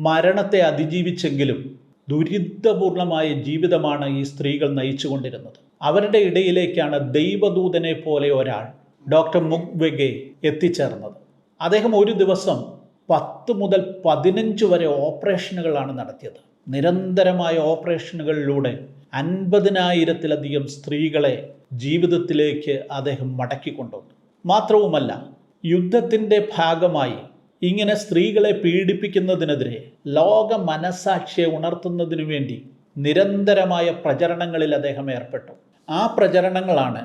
മരണത്തെ അതിജീവിച്ചെങ്കിലും ദുരിതപൂർണമായ ജീവിതമാണ് ഈ സ്ത്രീകൾ നയിച്ചുകൊണ്ടിരുന്നത്. അവരുടെ ഇടയിലേക്കാണ് ദൈവദൂതനെ പോലെ ഒരാൾ, ഡോക്ടർ മുക്വെഗെ, എത്തിച്ചേർന്നത്. അദ്ദേഹം ഒരു ദിവസം 10 മുതൽ 15 വരെ ഓപ്പറേഷനുകളാണ് നടത്തിയത്. നിരന്തരമായ ഓപ്പറേഷനുകളിലൂടെ 50,000-ത്തിലധികം സ്ത്രീകളെ ജീവിതത്തിലേക്ക് അദ്ദേഹം മടക്കിക്കൊണ്ടുവന്നു. മാത്രവുമല്ല, യുദ്ധത്തിൻ്റെ ഭാഗമായി ഇങ്ങനെ സ്ത്രീകളെ പീഡിപ്പിക്കുന്നതിനെതിരെ ലോക മനസാക്ഷിയെ ഉണർത്തുന്നതിനു വേണ്ടി നിരന്തരമായ പ്രചരണങ്ങളിൽ അദ്ദേഹം ഏർപ്പെട്ടു. ആ പ്രചരണങ്ങളാണ്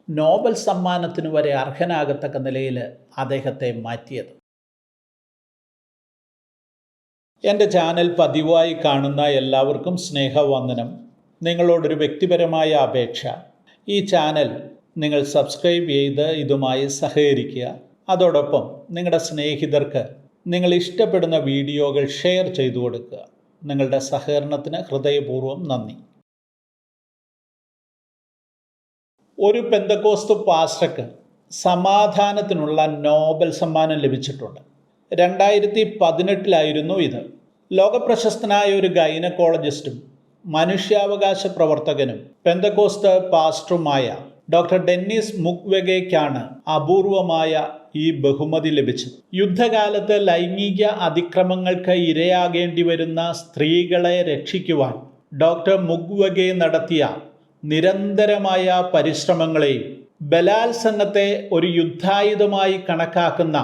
നോബൽ സമ്മാനത്തിനു വരെ അർഹനാകത്തക്ക നിലയിൽ അദ്ദേഹത്തെ മാറ്റിയത്. എൻ്റെ ചാനൽ പതിവായി കാണുന്ന എല്ലാവർക്കും സ്നേഹവന്ദനം. നിങ്ങളോടൊരു വ്യക്തിപരമായ അപേക്ഷ, ഈ ചാനൽ നിങ്ങൾ സബ്സ്ക്രൈബ് ചെയ്ത് ഇതുമായി സഹകരിക്കുക. അതോടൊപ്പം നിങ്ങളുടെ സ്നേഹിതർക്ക് നിങ്ങൾ ഇഷ്ടപ്പെടുന്ന വീഡിയോകൾ ഷെയർ ചെയ്തു കൊടുക്കുക. നിങ്ങളുടെ സഹകരണത്തിന് ഹൃദയപൂർവ്വം നന്ദി. ഒരു പെന്തക്കോസ്ത് പാസ്റ്റർക്ക് സമാധാനത്തിനുള്ള നോബൽ സമ്മാനം ലഭിച്ചിട്ടുണ്ട്. 2018 ഇത്. ലോകപ്രശസ്തനായ ഒരു ഗൈനക്കോളജിസ്റ്റും മനുഷ്യാവകാശ പ്രവർത്തകനും പെന്തക്കോസ്ത് പാസ്റ്ററുമായ ഡോക്ടർ ഡെന്നിസ് മുക്വെഗെയ്ക്കാണ് അപൂർവമായ ഈ ബഹുമതി ലഭിച്ചത്. യുദ്ധകാലത്ത് ലൈംഗിക അതിക്രമങ്ങൾക്ക് ഇരയാകേണ്ടി വരുന്ന സ്ത്രീകളെ രക്ഷിക്കുവാൻ ഡോക്ടർ മുക്വെഗെ നടത്തിയ നിരന്തരമായ പരിശ്രമങ്ങളെയും ബലാത്സംഗത്തെ ഒരു യുദ്ധായുധമായി കണക്കാക്കുന്ന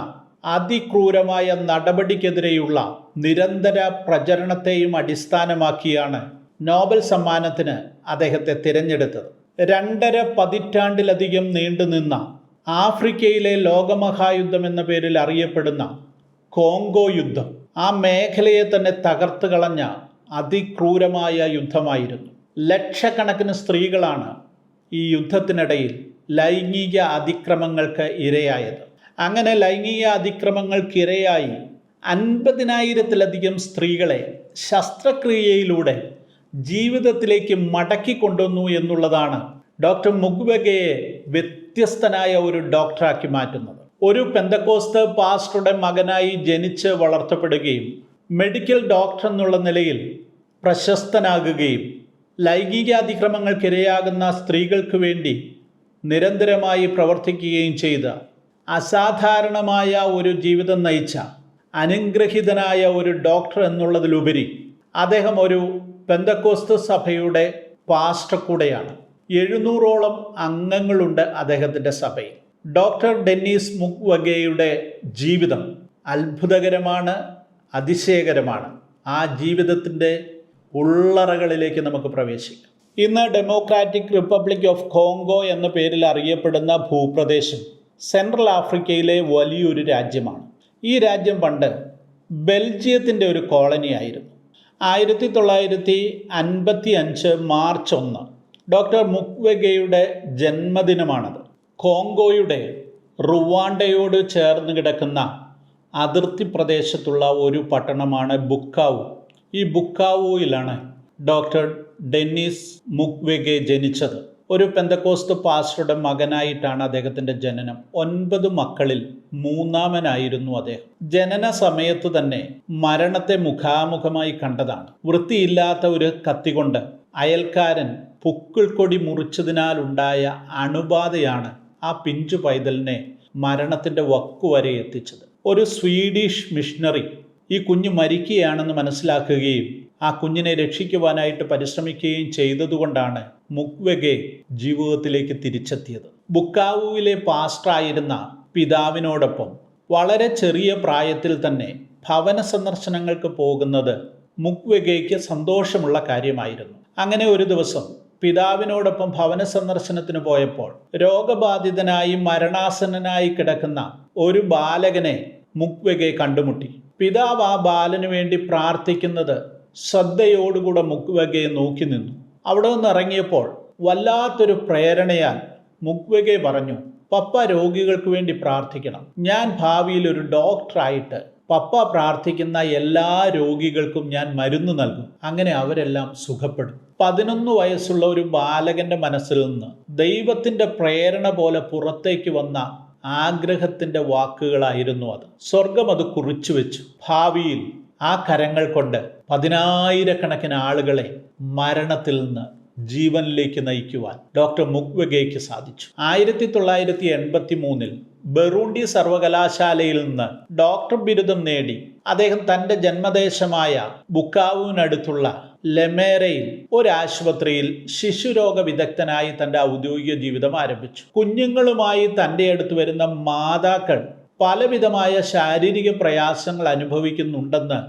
അതിക്രൂരമായ നടപടിക്കെതിരെയുള്ള നിരന്തര പ്രചരണത്തെയും അടിസ്ഥാനമാക്കിയാണ് നോബൽ സമ്മാനത്തിന് അദ്ദേഹത്തെ തിരഞ്ഞെടുത്തത്. 2.5 പതിറ്റാണ്ടിലധികം നീണ്ടുനിന്ന ആഫ്രിക്കയിലെ ലോകമഹായുദ്ധം എന്ന പേരിൽ അറിയപ്പെടുന്ന കോങ്കോ യുദ്ധം ആ മേഖലയെ തന്നെ തകർത്ത് കളഞ്ഞ അതിക്രൂരമായ യുദ്ധമായിരുന്നു. ലക്ഷക്കണക്കിന് സ്ത്രീകളാണ് ഈ യുദ്ധത്തിനിടയിൽ ലൈംഗിക അതിക്രമങ്ങൾക്ക് ഇരയായത്. അങ്ങനെ ലൈംഗിക അതിക്രമങ്ങൾക്കിരയായി 50,000-ത്തിലധികം സ്ത്രീകളെ ശസ്ത്രക്രിയയിലൂടെ ജീവിതത്തിലേക്ക് മടക്കിക്കൊണ്ടുവന്നു എന്നുള്ളതാണ് ഡോക്ടർ മുക്വെഗെയെ വ്യത്യസ്തനായ ഒരു ഡോക്ടറാക്കി മാറ്റുന്നത്. ഒരു പെന്തക്കോസ്ത് പാസ്റ്ററുടെ മകനായി ജനിച്ച് വളർത്തപ്പെടുകയും മെഡിക്കൽ ഡോക്ടർ എന്നുള്ള നിലയിൽ പ്രശസ്തനാകുകയും ലൈംഗിക അതിക്രമങ്ങൾക്കിരയാകുന്ന സ്ത്രീകൾക്ക് വേണ്ടി നിരന്തരമായി പ്രവർത്തിക്കുകയും ചെയ്ത അസാധാരണമായ ഒരു ജീവിതം നയിച്ച അനുഗ്രഹീതനായ ഒരു ഡോക്ടർ എന്നുള്ളതിലുപരി അദ്ദേഹം ഒരു പെന്തക്കോസ്ത് സഭയുടെ പാസ്റ്റർ കൂടെയാണ്. 700ഓളം അംഗങ്ങളുണ്ട് അദ്ദേഹത്തിൻ്റെ സഭയിൽ. ഡോക്ടർ ഡെന്നിസ് മുക്വെഗെയുടെ ജീവിതം അത്ഭുതകരമാണ്, അതിശയകരമാണ്. ആ ജീവിതത്തിൻ്റെ ഉള്ളറകളിലേക്ക് നമുക്ക് പ്രവേശിക്കാം. ഇന്ന് ഡെമോക്രാറ്റിക് റിപ്പബ്ലിക് ഓഫ് കോങ്കോ എന്ന പേരിൽ അറിയപ്പെടുന്ന ഭൂപ്രദേശം സെൻട്രൽ ആഫ്രിക്കയിലെ വലിയൊരു രാജ്യമാണ്. ഈ രാജ്യം പണ്ട് ബെൽജിയത്തിൻ്റെ ഒരു കോളനി ആയിരുന്നു. 1955 മാർച്ച് 1 ഡോക്ടർ മുക്വെഗെയുടെ ജന്മദിനമാണത്. കോങ്കോയുടെ റുവാണ്ടയോട് ചേർന്ന് കിടക്കുന്ന അതിർത്തി പ്രദേശത്തുള്ള ഒരു പട്ടണമാണ് ബുക്കാവു. ഈ ബുക്കാവുയിലാണ് ഡോക്ടർ ഡെന്നിസ് മുക്വെഗെ ജനിച്ചത്. ഒരു പെന്തക്കോസ്ത് പാസ്റ്ററുടെ മകനായിട്ടാണ് അദ്ദേഹത്തിൻ്റെ ജനനം. 9 മക്കളിൽ 3ാമനായിരുന്നു അദ്ദേഹം. ജനന സമയത്ത് തന്നെ മരണത്തെ മുഖാമുഖമായി കണ്ടതാണ്. വൃത്തിയില്ലാത്ത ഒരു കത്തി കൊണ്ട് അയൽക്കാരൻ പുക്കിൾക്കൊടി മുറിച്ചതിനാലുണ്ടായ അണുബാധയാണ് ആ പിഞ്ചു പൈതലിനെ മരണത്തിൻ്റെ വക്കുവരെ എത്തിച്ചത്. ഒരു സ്വീഡിഷ് മിഷണറി ഈ കുഞ്ഞ് മരിക്കുകയാണെന്ന് മനസ്സിലാക്കുകയും ആ കുഞ്ഞിനെ രക്ഷിക്കുവാനായിട്ട് പരിശ്രമിക്കുകയും ചെയ്തതുകൊണ്ടാണ് മുക്വെഗെ ജീവിതത്തിലേക്ക് തിരിച്ചെത്തിയത്. ബുക്കാവുവിലെ പാസ്റ്ററായിരുന്ന പിതാവിനോടൊപ്പം വളരെ ചെറിയ പ്രായത്തിൽ തന്നെ ഭവന സന്ദർശനങ്ങൾക്ക് പോകുന്നത് മുക്വെഗെയ്ക്ക് സന്തോഷമുള്ള കാര്യമായിരുന്നു. അങ്ങനെ ഒരു ദിവസം പിതാവിനോടൊപ്പം ഭവന സന്ദർശനത്തിന് പോയപ്പോൾ രോഗബാധിതനായി മരണാസന്നനായി കിടക്കുന്ന ഒരു ബാലകനെ മുക്വെഗെ കണ്ടുമുട്ടി. പിതാവ് ആ ബാലന് വേണ്ടി പ്രാർത്ഥിക്കുന്നത് ശ്രദ്ധയോടുകൂടെ മുക്വെഗെ നോക്കി നിന്നു. അവിടെ നിന്ന് ഇറങ്ങിയപ്പോൾ വല്ലാത്തൊരു പ്രേരണയാൽ മുക്വെഗെ പറഞ്ഞു, പപ്പ രോഗികൾക്ക് വേണ്ടി പ്രാർത്ഥിക്കണം. ഞാൻ ഭാവിയിൽ ഒരു ഡോക്ടറായിട്ട് പപ്പ പ്രാർത്ഥിക്കുന്ന എല്ലാ രോഗികൾക്കും ഞാൻ മരുന്ന് നൽകും. അങ്ങനെ അവരെല്ലാം സുഖപ്പെടും. 11 വയസ്സുള്ള ഒരു ബാലകന്റെ മനസ്സിൽ നിന്ന് ദൈവത്തിൻ്റെ പ്രേരണ പോലെ പുറത്തേക്ക് വന്ന ആഗ്രഹത്തിൻ്റെ വാക്കുകളായിരുന്നു അത്. സ്വർഗം അത് കുറിച്ചു വെച്ചു. ഭാവിയിൽ ആ കരങ്ങൾ കൊണ്ട് പതിനായിരക്കണക്കിന് ആളുകളെ മരണത്തിൽ നിന്ന് ജീവനിലേക്ക് നയിക്കുവാൻ ഡോക്ടർ മുക്വെഗെയ്ക്ക് സാധിച്ചു. 1983 ബറൂണ്ടി സർവകലാശാലയിൽ നിന്ന് ഡോക്ടർ ബിരുദം നേടി അദ്ദേഹം തൻ്റെ ജന്മദേശമായ ബുക്കാവുവിനടുത്തുള്ള ലെമേരയിൽ ഒരാശുപത്രിയിൽ ശിശുരോഗ വിദഗ്ധനായി തൻ്റെ ഔദ്യോഗിക ജീവിതം ആരംഭിച്ചു. കുഞ്ഞുങ്ങളുമായി തൻ്റെ അടുത്ത് വരുന്ന മാതാക്കൾ പലവിധമായ ശാരീരിക പ്രയാസങ്ങൾ അനുഭവിക്കുന്നുണ്ടെന്ന്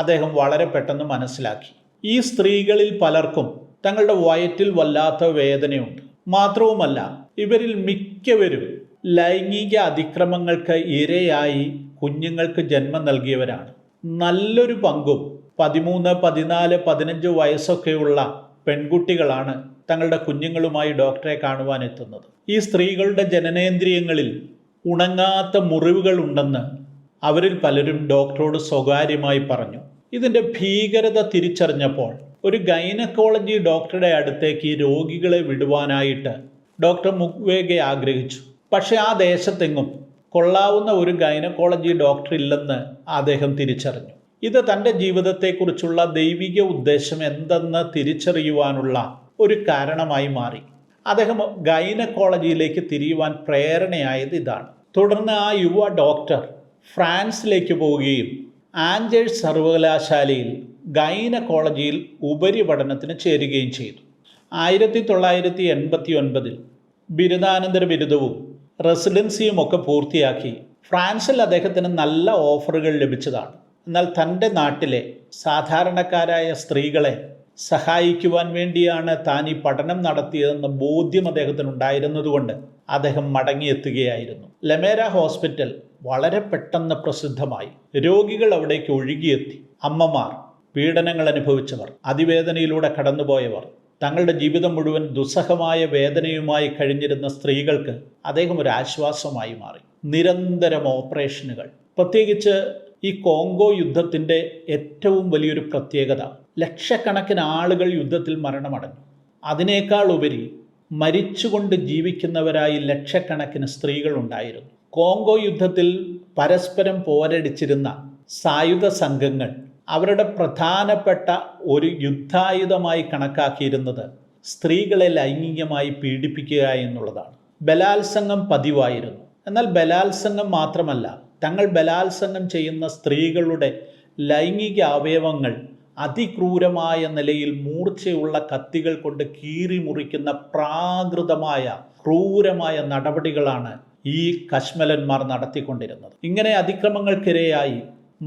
അദ്ദേഹം വളരെ പെട്ടെന്ന് മനസ്സിലാക്കി. ഈ സ്ത്രീകളിൽ പലർക്കും തങ്ങളുടെ വയറ്റിൽ വല്ലാത്ത വേദനയുണ്ട്. മാത്രവുമല്ല, ഇവരിൽ മിക്കവരും ലൈംഗിക അതിക്രമങ്ങൾക്ക് ഇരയായി കുഞ്ഞുങ്ങൾക്ക് ജന്മം നൽകിയവരാണ്. നല്ലൊരു പങ്കും 13, 14, 15 വയസ്സൊക്കെയുള്ള പെൺകുട്ടികളാണ് തങ്ങളുടെ കുഞ്ഞുങ്ങളുമായി ഡോക്ടറെ കാണുവാൻ എത്തുന്നത്. ഈ സ്ത്രീകളുടെ ജനനേന്ദ്രിയങ്ങളിൽ ഉണങ്ങാത്ത മുറിവുകൾ ഉണ്ടെന്ന് അവരിൽ പലരും ഡോക്ടറോട് സ്വകാര്യമായി പറഞ്ഞു. ഇതിൻ്റെ ഭീകരത തിരിച്ചറിഞ്ഞപ്പോൾ ഒരു ഗൈനക്കോളജി ഡോക്ടറുടെ അടുത്തേക്ക് ഈ രോഗികളെ വിടുവാനായിട്ട് ഡോക്ടർ മുക്വെഗെ ആഗ്രഹിച്ചു. പക്ഷേ ആ ദേശത്തെങ്ങും കൊള്ളാവുന്ന ഒരു ഗൈനക്കോളജി ഡോക്ടർ ഇല്ലെന്ന് അദ്ദേഹം തിരിച്ചറിഞ്ഞു. ഇത് തൻ്റെ ജീവിതത്തെക്കുറിച്ചുള്ള ദൈവിക ഉദ്ദേശം എന്തെന്ന് തിരിച്ചറിയുവാനുള്ള ഒരു കാരണമായി മാറി. അദ്ദേഹം ഗൈനക്കോളജിയിലേക്ക് തിരിയുവാൻ പ്രേരണയായത് ഇതാണ്. തുടർന്ന് ആ യുവ ഡോക്ടർ ഫ്രാൻസിലേക്ക് പോവുകയും ആഞ്ചേഴ്സ് സർവകലാശാലയിൽ ഗൈനക്കോളജിയിൽ ഉപരിപഠനത്തിന് ചേരുകയും ചെയ്തു. 1989 ബിരുദാനന്തര ബിരുദവും റെസിഡൻസിയും ഒക്കെ പൂർത്തിയാക്കി ഫ്രാൻസിൽ അദ്ദേഹത്തിന് നല്ല ഓഫറുകൾ ലഭിച്ചതാണ്. എന്നാൽ തൻ്റെ നാട്ടിലെ സാധാരണക്കാരായ സ്ത്രീകളെ സഹായിക്കുവാൻ വേണ്ടിയാണ് താൻ ഈ പഠനം നടത്തിയതെന്ന ബോധ്യം അദ്ദേഹത്തിനുണ്ടായിരുന്നതുകൊണ്ട് അദ്ദേഹം മടങ്ങിയെത്തുകയായിരുന്നു. ലെമേര ഹോസ്പിറ്റൽ വളരെ പെട്ടെന്ന് പ്രസിദ്ധമായി. രോഗികൾ അവിടേക്ക് ഒഴുകിയെത്തി. അമ്മമാർ, പീഡനങ്ങൾ അനുഭവിച്ചവർ, അതിവേദനയിലൂടെ കടന്നുപോയവർ, തങ്ങളുടെ ജീവിതം മുഴുവൻ ദുസ്സഹമായ വേദനയുമായി കഴിഞ്ഞിരുന്ന സ്ത്രീകൾക്ക് അദ്ദേഹം ഒരു ആശ്വാസമായി മാറി. നിരന്തരം ഓപ്പറേഷനുകൾ, പ്രത്യേകിച്ച് ഈ കോങ്കോ യുദ്ധത്തിൻ്റെ ഏറ്റവും വലിയൊരു പ്രത്യേകത, ലക്ഷക്കണക്കിന് ആളുകൾ യുദ്ധത്തിൽ മരണമടഞ്ഞു. അതിനേക്കാൾ ഉപരി മരിച്ചുകൊണ്ട് ജീവിക്കുന്നവരായി ലക്ഷക്കണക്കിന് സ്ത്രീകൾ ഉണ്ടായിരുന്നു. കോങ്കോ യുദ്ധത്തിൽ പരസ്പരം പോരടിച്ചിരുന്ന സായുധ സംഘങ്ങൾ അവരുടെ പ്രധാനപ്പെട്ട ഒരു യുദ്ധായുധമായി കണക്കാക്കിയിരുന്നത് സ്ത്രീകളെ ലൈംഗികമായി പീഡിപ്പിക്കുക എന്നുള്ളതാണ്. ബലാത്സംഗം പതിവായിരുന്നു. എന്നാൽ ബലാത്സംഗം മാത്രമല്ല, തങ്ങൾ ബലാത്സംഗം ചെയ്യുന്ന സ്ത്രീകളുടെ ലൈംഗിക അവയവങ്ങൾ അതിക്രൂരമായ നിലയിൽ മൂർച്ചയുള്ള കത്തികൾ കൊണ്ട് കീറി മുറിക്കുന്ന പ്രാകൃതമായ ക്രൂരമായ നടപടികളാണ് ഈ കശ്മലന്മാർ നടത്തിക്കൊണ്ടിരുന്നത്. ഇങ്ങനെ അതിക്രമങ്ങൾക്കിരയായി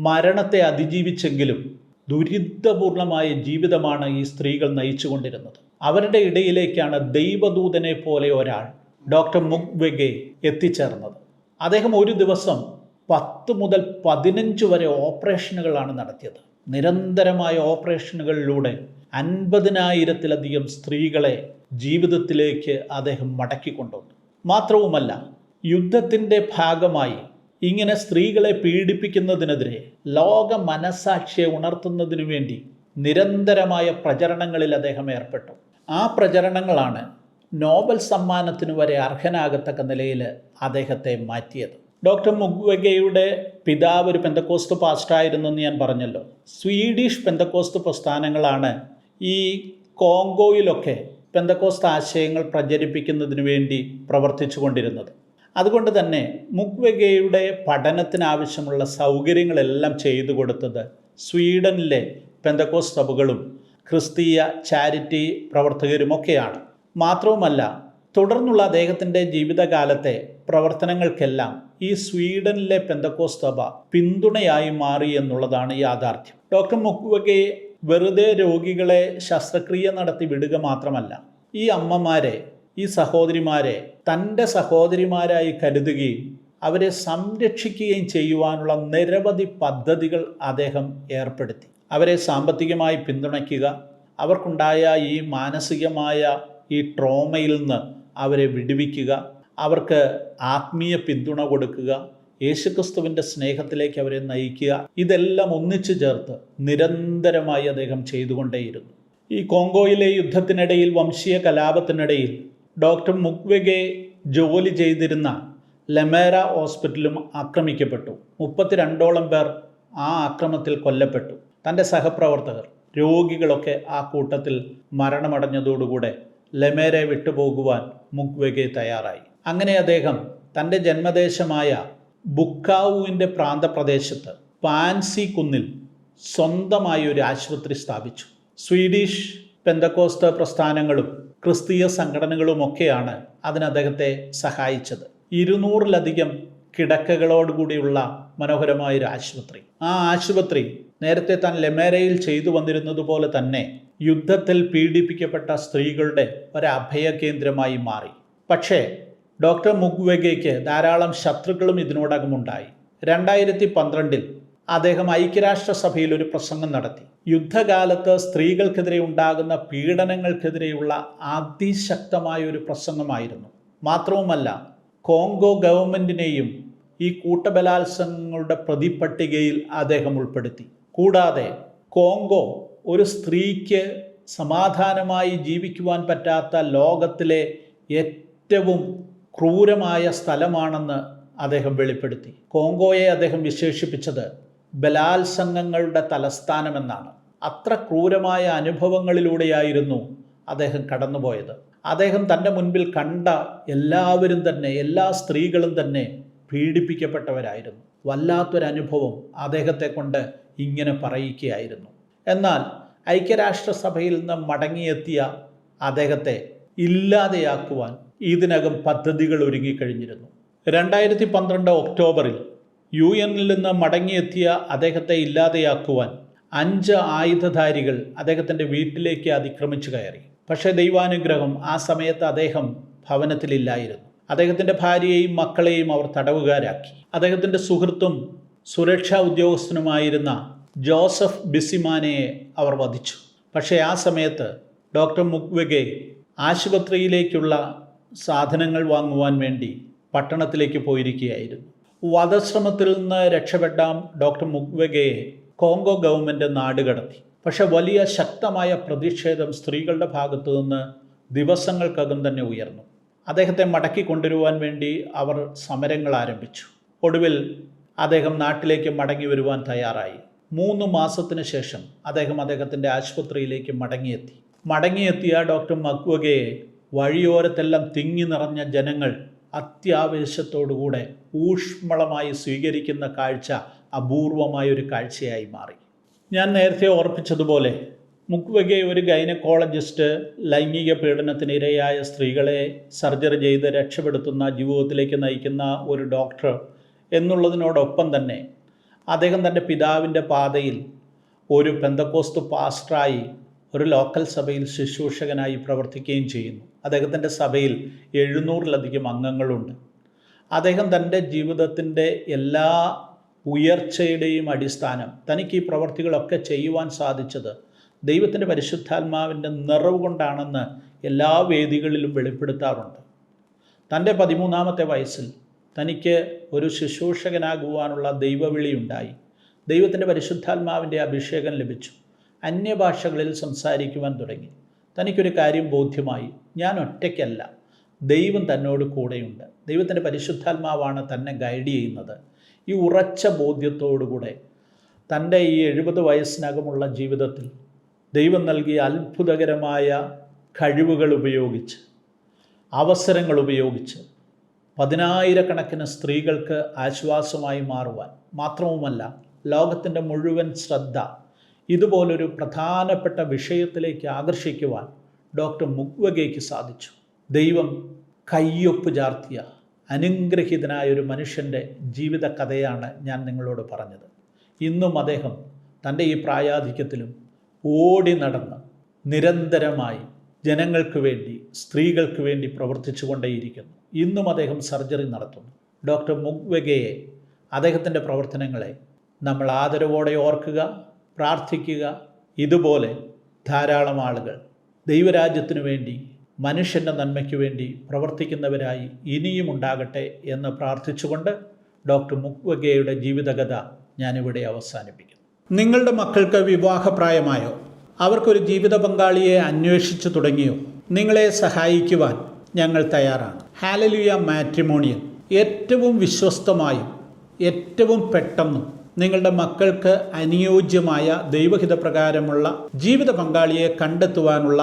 മരണത്തെ അതിജീവിച്ചെങ്കിലും ദുരിതപൂർണമായ ജീവിതമാണ് ഈ സ്ത്രീകൾ നയിച്ചുകൊണ്ടിരുന്നത്. അവരുടെ ഇടയിലേക്കാണ് ദൈവദൂതനെ പോലെ ഒരാൾ, ഡോക്ടർ മുക്വെഗെ, എത്തിച്ചേർന്നത്. അദ്ദേഹം ഒരു ദിവസം 10 മുതൽ 15 വരെ ഓപ്പറേഷനുകളാണ് നടത്തിയത്. നിരന്തരമായ ഓപ്പറേഷനുകളിലൂടെ 50,000-ത്തിലധികം സ്ത്രീകളെ ജീവിതത്തിലേക്ക് അദ്ദേഹം മടക്കിക്കൊണ്ടുവന്നു. മാത്രവുമല്ല, യുദ്ധത്തിൻ്റെ ഭാഗമായി ഇങ്ങനെ സ്ത്രീകളെ പീഡിപ്പിക്കുന്നതിനെതിരെ ലോക മനസാക്ഷിയെ ഉണർത്തുന്നതിനു വേണ്ടി നിരന്തരമായ പ്രചരണങ്ങളിൽ അദ്ദേഹം ഏർപ്പെട്ടു. ആ പ്രചരണങ്ങളാണ് നോബൽ സമ്മാനത്തിനു വരെ അർഹനാകത്തക്ക നിലയിൽ അദ്ദേഹത്തെ മാറ്റിയത്. ഡോക്ടർ മുക്വെഗെയുടെ പിതാവ് ഒരു പെന്തക്കോസ്ത് പാസ്റ്ററായിരുന്നെന്ന് ഞാൻ പറഞ്ഞല്ലോ. സ്വീഡിഷ് പെന്തക്കോസ്ത് പ്രസ്ഥാനങ്ങളാണ് ഈ കോങ്കോയിലൊക്കെ പെന്തക്കോസ്ത് ആശയങ്ങൾ പ്രചരിപ്പിക്കുന്നതിന് വേണ്ടി പ്രവർത്തിച്ചു കൊണ്ടിരുന്നത്. അതുകൊണ്ട് തന്നെ മുക്വെഗെയുടെ പഠനത്തിനാവശ്യമുള്ള സൗകര്യങ്ങളെല്ലാം ചെയ്തു കൊടുത്തത് സ്വീഡനിലെ പെന്തക്കോസ്ത് സഭകളും ക്രിസ്തീയ ചാരിറ്റി പ്രവർത്തകരുമൊക്കെയാണ്. മാത്രവുമല്ല, തുടർന്നുള്ള അദ്ദേഹത്തിൻ്റെ ജീവിതകാലത്തെ പ്രവർത്തനങ്ങൾക്കെല്ലാം ഈ സ്വീഡനിലെ പെന്തക്കോസ്ത് സഭ പിന്തുണയായി മാറി എന്നുള്ളതാണ് യാഥാർത്ഥ്യം. ഡോക്ടർ മുക്വെഗെ വെറുതെ രോഗികളെ ശസ്ത്രക്രിയ നടത്തി വിടുക മാത്രമല്ല, ഈ അമ്മമാരെ, ഈ സഹോദരിമാരെ തൻ്റെ സഹോദരിമാരായി കരുതുകയും അവരെ സംരക്ഷിക്കുകയും ചെയ്യുവാനുള്ള നിരവധി പദ്ധതികൾ അദ്ദേഹം ഏർപ്പെടുത്തി. അവരെ സാമ്പത്തികമായി പിന്തുണയ്ക്കുക, അവർക്കുണ്ടായ ഈ മാനസികമായ ഈ ട്രോമയിൽ നിന്ന് അവരെ വിടുവിക്കുക, അവർക്ക് ആത്മീയ പിന്തുണ കൊടുക്കുക, യേശുക്രിസ്തുവിൻ്റെ സ്നേഹത്തിലേക്ക് അവരെ നയിക്കുക, ഇതെല്ലാം ഒന്നിച്ചു ചേർത്ത് നിരന്തരമായി അദ്ദേഹം ചെയ്തുകൊണ്ടേയിരുന്നു. ഈ കോങ്കോയിലെ യുദ്ധത്തിനിടയിൽ, വംശീയ കലാപത്തിനിടയിൽ ഡോക്ടർ മുക്വെഗെ ജോലി ചെയ്തിരുന്ന ലെമേര ഹോസ്പിറ്റലും ആക്രമിക്കപ്പെട്ടു. 32ഓളം പേർ ആ ആക്രമണത്തിൽ കൊല്ലപ്പെട്ടു. തൻ്റെ സഹപ്രവർത്തകർ, രോഗികളൊക്കെ ആ കൂട്ടത്തിൽ മരണമടഞ്ഞതോടുകൂടെ ലെമേരെ വിട്ടുപോകുവാൻ മുക്വെഗെ തയ്യാറായി. അങ്ങനെ അദ്ദേഹം തൻ്റെ ജന്മദേശമായ ബുക്കാവുവിൻ്റെ പ്രാന്തപ്രദേശത്ത് പാൻസി കുന്നിൽ സ്വന്തമായി ഒരു ആശുപത്രി സ്ഥാപിച്ചു. സ്വീഡിഷ് പെന്തക്കോസ്ത് പ്രസ്ഥാനങ്ങളും ക്രിസ്തീയ സംഘടനകളുമൊക്കെയാണ് അതിന് അദ്ദേഹത്തെ സഹായിച്ചത്. 200-ലധികം കിടക്കകളോടുകൂടിയുള്ള മനോഹരമായൊരു ആശുപത്രി. ആ ആശുപത്രി നേരത്തെ താൻ ലെമേരയിൽ ചെയ്തു വന്നിരുന്നതുപോലെ തന്നെ യുദ്ധത്തിൽ പീഡിപ്പിക്കപ്പെട്ട സ്ത്രീകളുടെ ഒരു അഭയ കേന്ദ്രമായി മാറി. പക്ഷേ ഡോക്ടർ മുക്വെഗെയ്ക്ക് ധാരാളം ശത്രുക്കളും ഇതിനോടകം ഉണ്ടായി. 2012 അദ്ദേഹം ഐക്യരാഷ്ട്രസഭയിൽ ഒരു പ്രസംഗം നടത്തി. യുദ്ധകാലത്ത് സ്ത്രീകൾക്കെതിരെ ഉണ്ടാകുന്ന പീഡനങ്ങൾക്കെതിരെയുള്ള അതിശക്തമായ ഒരു പ്രസംഗമായിരുന്നു. മാത്രവുമല്ല, കോങ്കോ ഗവൺമെൻറ്റിനെയും ഈ കൂട്ടബലാത്സംഗങ്ങളുടെ പ്രതിപട്ടികയിൽ അദ്ദേഹം ഉൾപ്പെടുത്തി. കൂടാതെ കോങ്കോ ഒരു സ്ത്രീക്ക് സമാധാനമായി ജീവിക്കുവാൻ പറ്റാത്ത ലോകത്തിലെ ഏറ്റവും ക്രൂരമായ സ്ഥലമാണെന്ന് അദ്ദേഹം വെളിപ്പെടുത്തി. കോങ്കോയെ അദ്ദേഹം വിശേഷിപ്പിച്ചത് ബലാത്സംഗങ്ങളുടെ തലസ്ഥാനമെന്നാണ്. അത്ര ക്രൂരമായ അനുഭവങ്ങളിലൂടെയായിരുന്നു അദ്ദേഹം കടന്നുപോയത്. അദ്ദേഹം തൻ്റെ മുൻപിൽ കണ്ട എല്ലാവരും തന്നെ, എല്ലാ സ്ത്രീകളും തന്നെ പീഡിപ്പിക്കപ്പെട്ടവരായിരുന്നു. വല്ലാത്തൊരനുഭവം അദ്ദേഹത്തെ കൊണ്ട് ഇങ്ങനെ പറയിക്കുകയായിരുന്നു. എന്നാൽ ഐക്യരാഷ്ട്രസഭയിൽ നിന്ന് മടങ്ങിയെത്തിയ അദ്ദേഹത്തെ ഇല്ലാതെയാക്കുവാൻ ഇതിനകം പദ്ധതികൾ ഒരുങ്ങിക്കഴിഞ്ഞിരുന്നു. 2012 ഒക്ടോബറിൽ UN-ൽ നിന്ന് മടങ്ങിയെത്തിയ അദ്ദേഹത്തെ ഇല്ലാതെയാക്കുവാൻ 5 ആയുധധാരികൾ അദ്ദേഹത്തിൻ്റെ വീട്ടിലേക്ക് അതിക്രമിച്ചു കയറി. പക്ഷേ ദൈവാനുഗ്രഹം, ആ സമയത്ത് അദ്ദേഹം ഭവനത്തിലില്ലായിരുന്നു. അദ്ദേഹത്തിൻ്റെ ഭാര്യയെയും മക്കളെയും അവർ തടവുകാരാക്കി. അദ്ദേഹത്തിൻ്റെ സുഹൃത്തും സുരക്ഷാ ഉദ്യോഗസ്ഥനുമായിരുന്ന ജോസഫ് ബിസിമാനെയെ അവർ വധിച്ചു. പക്ഷേ ആ സമയത്ത് ഡോക്ടർ മുക്വെഗെ ആശുപത്രിയിലേക്കുള്ള സാധനങ്ങൾ വാങ്ങുവാൻ വേണ്ടി പട്ടണത്തിലേക്ക് പോയിരിക്കുകയായിരുന്നു. വധശ്രമത്തിൽ നിന്ന് രക്ഷപ്പെട്ട ഡോക്ടർ മുക്വെഗെയെ കോങ്കോ ഗവൺമെൻറ് നാടുകടത്തി. പക്ഷെ വലിയ ശക്തമായ പ്രതിഷേധം സ്ത്രീകളുടെ ഭാഗത്തു നിന്ന് ദിവസങ്ങൾക്കകം തന്നെ ഉയർന്നു. അദ്ദേഹത്തെ മടക്കി കൊണ്ടുവരുവാൻ വേണ്ടി അവർ സമരങ്ങൾ ആരംഭിച്ചു. ഒടുവിൽ അദ്ദേഹം നാട്ടിലേക്ക് മടങ്ങി വരുവാൻ തയ്യാറായി. 3 മാസത്തിന് ശേഷം അദ്ദേഹത്തിൻ്റെ ആശുപത്രിയിലേക്ക് മടങ്ങിയെത്തിയ ഡോക്ടർ മുക്വെഗെയെ വഴിയോരത്തെല്ലാം തിങ്ങി നിറഞ്ഞ ജനങ്ങൾ അത്യാവേശത്തോടുകൂടെ ഊഷ്മളമായി സ്വീകരിക്കുന്ന കാഴ്ച അപൂർവമായൊരു കാഴ്ചയായി മാറി. ഞാൻ നേരത്തെ ഓർപ്പിച്ചതുപോലെ മുക്വെഗെ ഒരു ഗൈനക്കോളജിസ്റ്റ്, ലൈംഗിക പീഡനത്തിന് ഇരയായ സ്ത്രീകളെ സർജറി ചെയ്ത് രക്ഷപ്പെടുത്തുന്ന, ജീവിതത്തിലേക്ക് നയിക്കുന്ന ഒരു ഡോക്ടർ എന്നുള്ളതിനോടൊപ്പം തന്നെ അദ്ദേഹം തൻ്റെ പിതാവിൻ്റെ പാതയിൽ ഒരു പെന്തക്കോസ്ത് പാസ്റ്ററായി ഒരു ലോക്കൽ സഭയിൽ ശുശ്രൂഷകനായി പ്രവർത്തിക്കുകയും ചെയ്യുന്നു. അദ്ദേഹത്തിൻ്റെ സഭയിൽ 700-ലധികം അംഗങ്ങളുണ്ട്. അദ്ദേഹം തൻ്റെ ജീവിതത്തിൻ്റെ എല്ലാ ഉയർച്ചയുടെയും അടിസ്ഥാനം, തനിക്ക് ഈ പ്രവർത്തികളൊക്കെ ചെയ്യുവാൻ സാധിച്ചത് ദൈവത്തിൻ്റെ പരിശുദ്ധാത്മാവിൻ്റെ നിറവ് കൊണ്ടാണെന്ന് എല്ലാ വേദികളിലും വെളിപ്പെടുത്താറുണ്ട്. തൻ്റെ 13-ാമത്തെ വയസ്സിൽ തനിക്ക് ഒരു ശുശ്രൂഷകനാകുവാനുള്ള ദൈവവിളിയുണ്ടായി. ദൈവത്തിൻ്റെ പരിശുദ്ധാത്മാവിൻ്റെ അഭിഷേകം ലഭിച്ചു. അന്യഭാഷകളിൽ സംസാരിക്കുവാൻ തുടങ്ങി. തനിക്കൊരു കാര്യം ബോധ്യമായി, ഞാൻ ഒറ്റയ്ക്കല്ല, ദൈവം തന്നോട് കൂടെയുണ്ട്. ദൈവത്തിൻ്റെ പരിശുദ്ധാത്മാവാണ് തന്നെ ഗൈഡ് ചെയ്യുന്നത്. ഈ ഉറച്ച ബോധ്യത്തോടുകൂടെ തൻ്റെ ഈ 70 വയസ്സിനകമുള്ള ജീവിതത്തിൽ ദൈവം നൽകിയ അത്ഭുതകരമായ കഴിവുകൾ ഉപയോഗിച്ച്, അവസരങ്ങൾ ഉപയോഗിച്ച് 10,000-കണക്കിന് സ്ത്രീകൾക്ക് ആശ്വാസമായി മാറുവാൻ, മാത്രവുമല്ല ലോകത്തിൻ്റെ മുഴുവൻ ശ്രദ്ധ ഇതുപോലൊരു പ്രധാനപ്പെട്ട വിഷയത്തിലേക്ക് ആകർഷിക്കുവാൻ ഡോക്ടർ മുക്വെഗെയ്ക്ക് സാധിച്ചു. ദൈവം കയ്യൊപ്പ് ചാർത്തിയ അനുഗ്രഹീതനായൊരു മനുഷ്യൻ്റെ ജീവിത കഥയാണ് ഞാൻ നിങ്ങളോട് പറഞ്ഞത്. ഇന്നും അദ്ദേഹം തൻ്റെ ഈ പ്രായാധിക്യത്തിലും ഓടി നടന്ന് നിരന്തരമായി ജനങ്ങൾക്ക് വേണ്ടി, സ്ത്രീകൾക്ക് വേണ്ടി പ്രവർത്തിച്ചു കൊണ്ടേയിരിക്കുന്നു. ഇന്നും അദ്ദേഹം സർജറി നടത്തുന്നു. ഡോക്ടർ മുക്വെഗെയെ, അദ്ദേഹത്തിൻ്റെ പ്രവർത്തനങ്ങളെ നമ്മൾ ആദരവോടെ ഓർക്കുക, പ്രാർത്ഥിക്കുക. ഇതുപോലെ ധാരാളം ആളുകൾ ദൈവരാജ്യത്തിനു വേണ്ടി, മനുഷ്യൻ്റെ നന്മയ്ക്ക് വേണ്ടി പ്രവർത്തിക്കുന്നവരായി ഇനിയും ഉണ്ടാകട്ടെ എന്ന് പ്രാർത്ഥിച്ചുകൊണ്ട് ഡോക്ടർ മുക്വെഗെയുടെ ജീവിതകഥ ഞാനിവിടെ അവസാനിപ്പിക്കുന്നു. നിങ്ങളുടെ മക്കൾക്ക് വിവാഹപ്രായമായോ? അവർക്കൊരു ജീവിത പങ്കാളിയെ അന്വേഷിച്ചു തുടങ്ങിയോ? നിങ്ങളെ സഹായിക്കുവാൻ ഞങ്ങൾ തയ്യാറാണ്. ഹാലലുയ മാട്രിമോണിയൽ ഏറ്റവും വിശ്വസ്തമായും ഏറ്റവും പെട്ടെന്നും നിങ്ങളുടെ മക്കൾക്ക് അനുയോജ്യമായ ദൈവഹിതപ്രകാരമുള്ള ജീവിത പങ്കാളിയെ കണ്ടെത്തുവാനുള്ള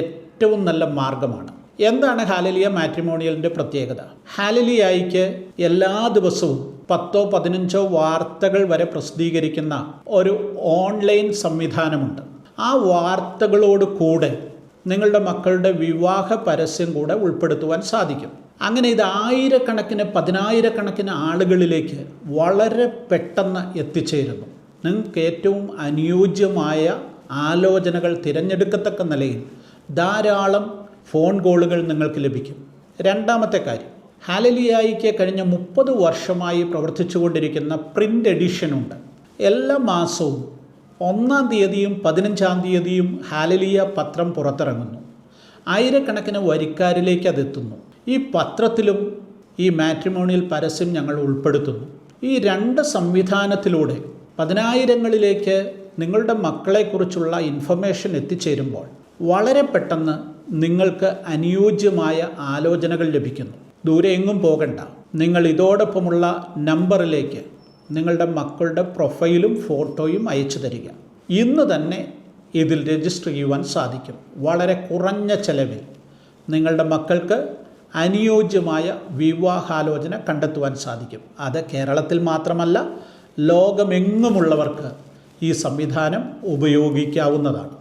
ഏറ്റവും നല്ല മാർഗമാണ്. എന്താണ് ഹാലലിയ മാട്രിമോണിയലിൻ്റെ പ്രത്യേകത? ഹാലലിയായിക്ക് എല്ലാ ദിവസവും 10-15 വാർത്തകൾ വരെ പ്രസിദ്ധീകരിക്കുന്ന ഒരു ഓൺലൈൻ സംവിധാനമുണ്ട്. ആ വാർത്തകളോട് കൂടെ നിങ്ങളുടെ മക്കളുടെ വിവാഹ പരസ്യം കൂടെ ഉൾപ്പെടുത്തുവാൻ സാധിക്കും. അങ്ങനെ ഇത് ആയിരക്കണക്കിന് 10,000-കണക്കിന് ആളുകളിലേക്ക് വളരെ പെട്ടെന്ന് എത്തിച്ചേരുന്നു. നിങ്ങൾക്ക് ഏറ്റവും അനുയോജ്യമായ ആലോചനകൾ തിരഞ്ഞെടുക്കത്തക്ക നിലയിൽ ധാരാളം ഫോൺ കോളുകൾ നിങ്ങൾക്ക് ലഭിക്കും. രണ്ടാമത്തെ കാര്യം, ഹാലലിയായിക്ക് കഴിഞ്ഞ 30 വർഷമായി പ്രവർത്തിച്ചു കൊണ്ടിരിക്കുന്ന പ്രിൻ്റ് എഡിഷനുണ്ട്. എല്ലാ മാസവും 1-ാം തീയതിയും 15-ാം തീയതിയും ഹാലലിയ പത്രം പുറത്തിറങ്ങുന്നു. ആയിരക്കണക്കിന് വരിക്കാരിലേക്ക് അതെത്തുന്നു. ഈ പത്രത്തിലും ഈ മാട്രിമോണിയൽ പരസ്യം ഞങ്ങൾ ഉൾപ്പെടുത്തുന്നു. ഈ 2 സംവിധാനത്തിലൂടെ 10,000ങ്ങളിലേക്ക് നിങ്ങളുടെ മക്കളെക്കുറിച്ചുള്ള ഇൻഫർമേഷൻ എത്തിച്ചേരുമ്പോൾ വളരെ പെട്ടെന്ന് നിങ്ങൾക്ക് അനുയോജ്യമായ ആലോചനകൾ ലഭിക്കുന്നു. ദൂരെ എങ്ങും പോകണ്ട. നിങ്ങൾ ഇതോടൊപ്പമുള്ള നമ്പറിലേക്ക് നിങ്ങളുടെ മക്കളുടെ പ്രൊഫൈലും ഫോട്ടോയും അയച്ചു തരിക. ഇന്ന് തന്നെ ഇതിൽ രജിസ്റ്റർ ചെയ്യുവാൻ സാധിക്കും. വളരെ കുറഞ്ഞ ചെലവിൽ നിങ്ങളുടെ മക്കൾക്ക് അനുയോജ്യമായ വിവാഹാലോചന കണ്ടെത്തുവാൻ സാധിക്കും. അത് കേരളത്തിൽ മാത്രമല്ല, ലോകമെങ്ങുമുള്ളവർക്ക് ഈ സംവിധാനം ഉപയോഗിക്കാവുന്നതാണ്.